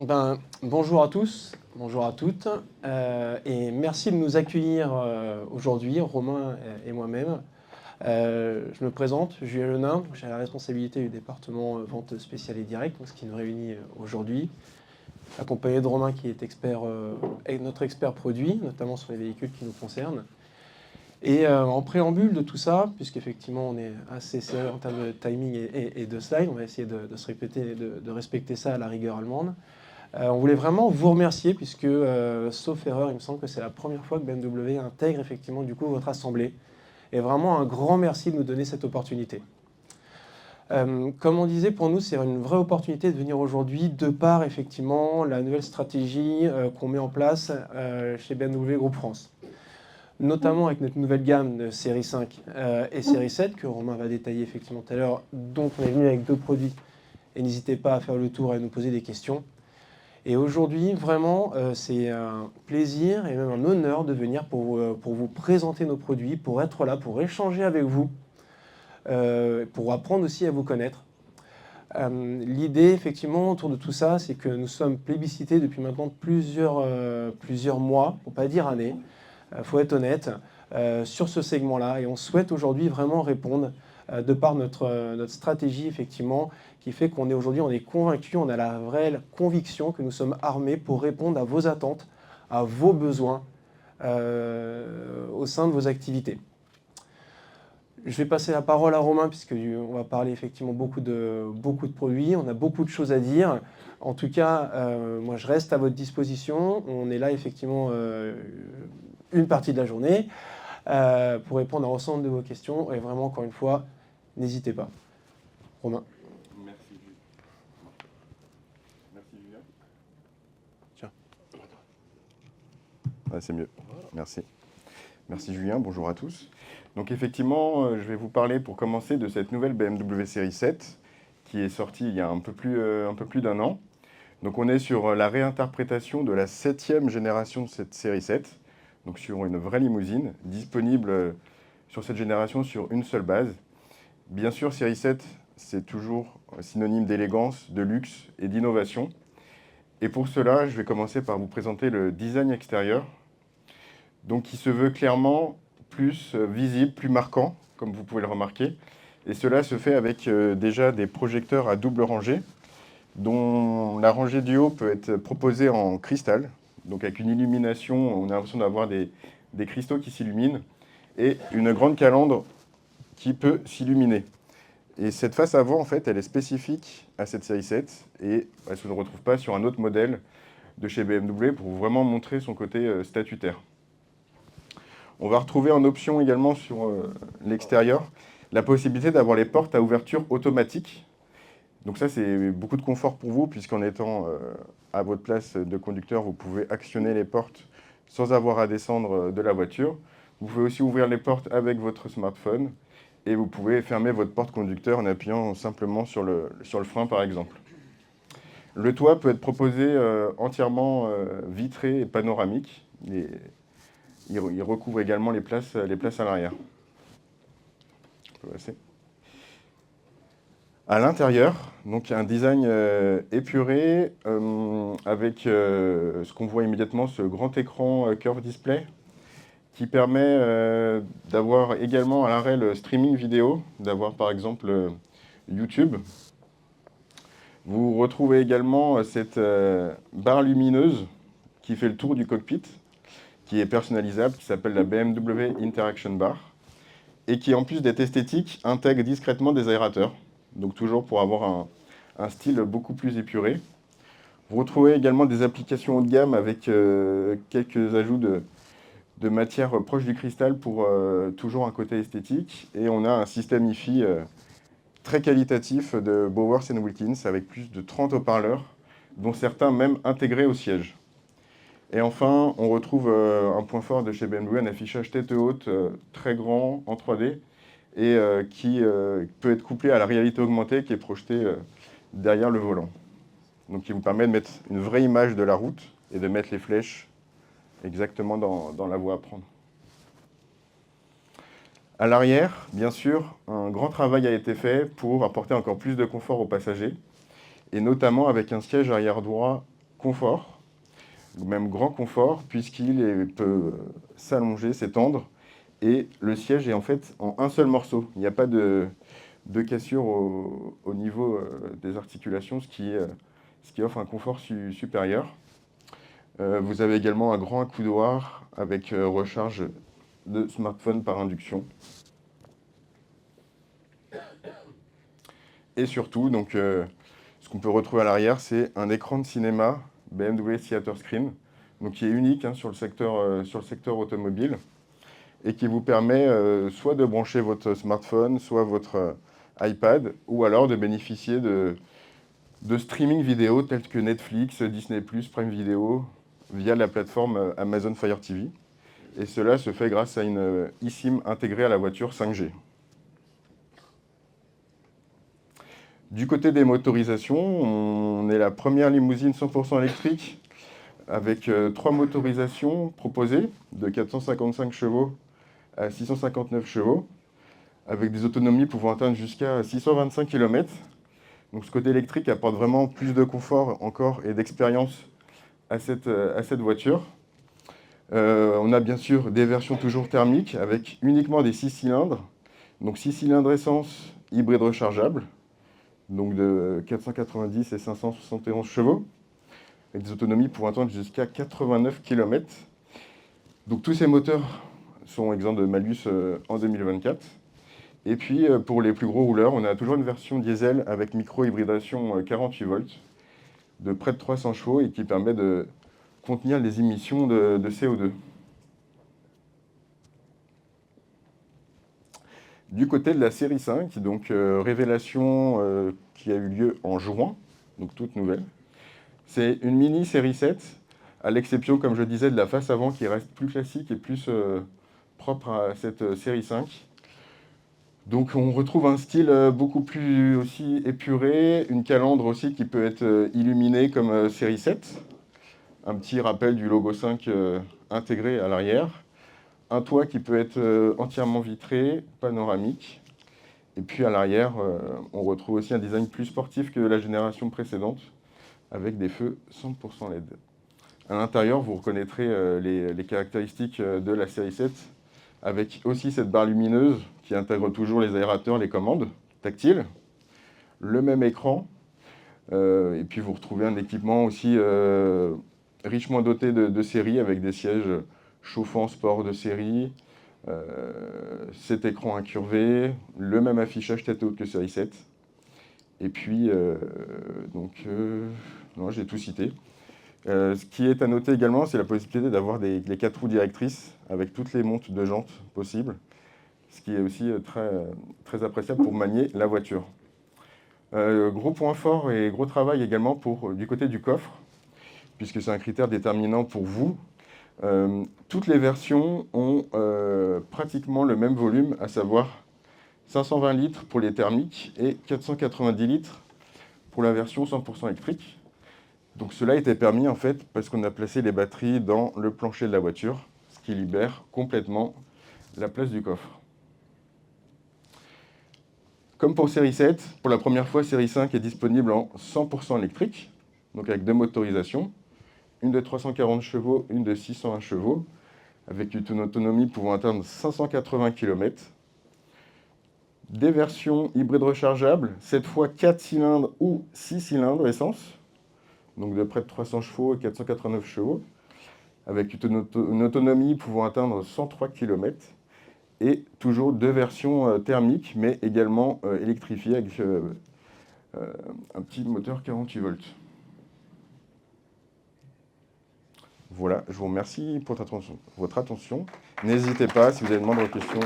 Bonjour à tous, bonjour à toutes, et merci de nous accueillir aujourd'hui, Romain et moi-même. Je me présente, Julien Lenain, j'ai la responsabilité du département vente spéciale et directe, donc ce qui nous réunit aujourd'hui, accompagné de Romain qui est notre expert produit, notamment sur les véhicules qui nous concernent. Et en préambule de tout ça, puisqu'effectivement on est assez serré en termes de timing et de slide, on va essayer de se répéter, de respecter ça à la rigueur allemande. On voulait vraiment vous remercier puisque, sauf erreur, il me semble que c'est la première fois que BMW intègre effectivement du coup votre assemblée. Et vraiment un grand merci de nous donner cette opportunité. Comme on disait, pour nous, c'est une vraie opportunité de venir aujourd'hui de par effectivement la nouvelle stratégie qu'on met en place chez BMW Group France. Notamment avec notre nouvelle gamme de série 5 et série 7 que Romain va détailler effectivement tout à l'heure. Donc on est venu avec deux produits et n'hésitez pas à faire le tour et à nous poser des questions. Et aujourd'hui, vraiment, c'est un plaisir et même un honneur de venir pour vous présenter nos produits, pour être là, pour échanger avec vous, pour apprendre aussi à vous connaître. L'idée, effectivement, autour de tout ça, c'est que nous sommes plébiscités depuis maintenant plusieurs mois, pour ne pas dire années, faut être honnête, sur ce segment-là. Et on souhaite aujourd'hui vraiment répondre de par notre stratégie, effectivement, qui fait qu'on est aujourd'hui, on est convaincu, on a la vraie conviction que nous sommes armés pour répondre à vos attentes, à vos besoins au sein de vos activités. Je vais passer la parole à Romain, puisqu'on va parler effectivement beaucoup de produits, on a beaucoup de choses à dire. En tout cas, moi je reste à votre disposition, on est là effectivement une partie de la journée pour répondre à l'ensemble de vos questions, et vraiment encore une fois, n'hésitez pas. Romain. Merci. Merci Julien. Tiens. Ah, c'est mieux. Merci. Merci Julien, bonjour à tous. Donc effectivement, je vais vous parler pour commencer de cette nouvelle BMW série 7 qui est sortie il y a un peu plus d'un an. Donc on est sur la réinterprétation de la 7e génération de cette série 7, donc sur une vraie limousine, disponible sur cette génération sur une seule base. Bien sûr, série 7, c'est toujours synonyme d'élégance, de luxe et d'innovation. Et pour cela, je vais commencer par vous présenter le design extérieur, donc qui se veut clairement plus visible, plus marquant, comme vous pouvez le remarquer. Et cela se fait avec déjà des projecteurs à double rangée, dont la rangée du haut peut être proposée en cristal, donc avec une illumination, on a l'impression d'avoir des cristaux qui s'illuminent, et une grande calandre qui peut s'illuminer. Et cette face avant, en fait, elle est spécifique à cette série 7, et elle ne se retrouve pas sur un autre modèle de chez BMW pour vraiment montrer son côté statutaire. On va retrouver en option également sur l'extérieur la possibilité d'avoir les portes à ouverture automatique. Donc ça, c'est beaucoup de confort pour vous, puisqu'en étant à votre place de conducteur, vous pouvez actionner les portes sans avoir à descendre de la voiture. Vous pouvez aussi ouvrir les portes avec votre smartphone, et vous pouvez fermer votre porte conducteur en appuyant simplement sur le frein, par exemple. Le toit peut être proposé entièrement vitré et panoramique. Il recouvre également les places à l'arrière. On peut passer. À l'intérieur, donc un design épuré avec ce qu'on voit immédiatement, ce grand écran Curve Display qui permet d'avoir également à l'arrêt le streaming vidéo, d'avoir par exemple YouTube. Vous retrouvez également cette barre lumineuse qui fait le tour du cockpit, qui est personnalisable, qui s'appelle la BMW Interaction Bar, et qui, en plus d'être esthétique, intègre discrètement des aérateurs, donc toujours pour avoir un style beaucoup plus épuré. Vous retrouvez également des applications haut de gamme avec quelques ajouts de matière proche du cristal pour toujours un côté esthétique, et on a un système hi-fi très qualitatif de Bowers & Wilkins avec plus de 30 haut-parleurs, dont certains même intégrés au siège. Et enfin, on retrouve un point fort de chez BMW, un affichage tête haute très grand en 3D et qui peut être couplé à la réalité augmentée qui est projetée derrière le volant. Donc qui vous permet de mettre une vraie image de la route et de mettre les flèches exactement dans la voie à prendre. À l'arrière, bien sûr, un grand travail a été fait pour apporter encore plus de confort aux passagers, et notamment avec un siège arrière droit confort, ou même grand confort, puisqu'il peut s'allonger, s'étendre, et le siège est en fait en un seul morceau. Il n'y a pas de cassure au niveau des articulations, ce qui offre un confort supérieur. Vous avez également un grand accoudoir avec recharge de smartphone par induction. Et surtout, donc, ce qu'on peut retrouver à l'arrière, c'est un écran de cinéma BMW Theater Screen, donc qui est unique sur le secteur automobile et qui vous permet soit de brancher votre smartphone, soit votre iPad, ou alors de bénéficier de streaming vidéo tels que Netflix, Disney+, Prime Video, via la plateforme Amazon Fire TV. Et cela se fait grâce à une eSIM intégrée à la voiture 5G. Du côté des motorisations, on est la première limousine 100% électrique avec 3 motorisations proposées de 455 chevaux à 659 chevaux, avec des autonomies pouvant atteindre jusqu'à 625 km. Donc ce côté électrique apporte vraiment plus de confort encore et d'expérience à cette voiture. On a bien sûr des versions toujours thermiques avec uniquement des 6 cylindres. Donc 6 cylindres essence hybride rechargeable, donc de 490 et 571 chevaux, avec des autonomies pouvant atteindre jusqu'à 89 km. Donc tous ces moteurs sont exempts de malus en 2024. Et puis pour les plus gros rouleurs, on a toujours une version diesel avec micro-hybridation 48 volts de près de 300 chevaux et qui permet de contenir les émissions de CO2. Du côté de la série 5, donc révélation qui a eu lieu en juin, donc toute nouvelle. C'est une mini série 7, à l'exception, comme je disais, de la face avant qui reste plus classique et plus propre à cette série 5. Donc on retrouve un style beaucoup plus aussi épuré, une calandre aussi qui peut être illuminée comme série 7, un petit rappel du logo 5 intégré à l'arrière, un toit qui peut être entièrement vitré, panoramique, et puis à l'arrière on retrouve aussi un design plus sportif que la génération précédente, avec des feux 100% LED. À l'intérieur, vous reconnaîtrez les caractéristiques de la série 7, avec aussi cette barre lumineuse qui intègre toujours les aérateurs, les commandes tactiles, le même écran, et puis vous retrouvez un équipement aussi richement doté de série, avec des sièges chauffants sport de série, cet écran incurvé, le même affichage tête haute que série 7, et puis, non, j'ai tout cité. Ce qui est à noter également, c'est la possibilité d'avoir les 4 roues directrices avec toutes les montes de jantes possibles, ce qui est aussi très appréciable pour manier la voiture. Gros point fort et gros travail également du côté du coffre, puisque c'est un critère déterminant pour vous. Toutes les versions ont pratiquement le même volume, à savoir 520 litres pour les thermiques et 490 litres pour la version 100% électrique. Donc cela était permis en fait parce qu'on a placé les batteries dans le plancher de la voiture, ce qui libère complètement la place du coffre. Comme pour série 7, pour la première fois, série 5 est disponible en 100% électrique, donc avec 2 motorisations, une de 340 chevaux, une de 601 chevaux, avec une autonomie pouvant atteindre 580 km. Des versions hybrides rechargeables, cette fois 4 cylindres ou 6 cylindres essence, donc de près de 300 chevaux et 489 chevaux, avec une autonomie pouvant atteindre 103 km, et toujours 2 versions thermiques, mais également électrifiées avec un petit moteur 48 volts. Voilà, je vous remercie pour votre attention. N'hésitez pas, si vous avez demandé des questions.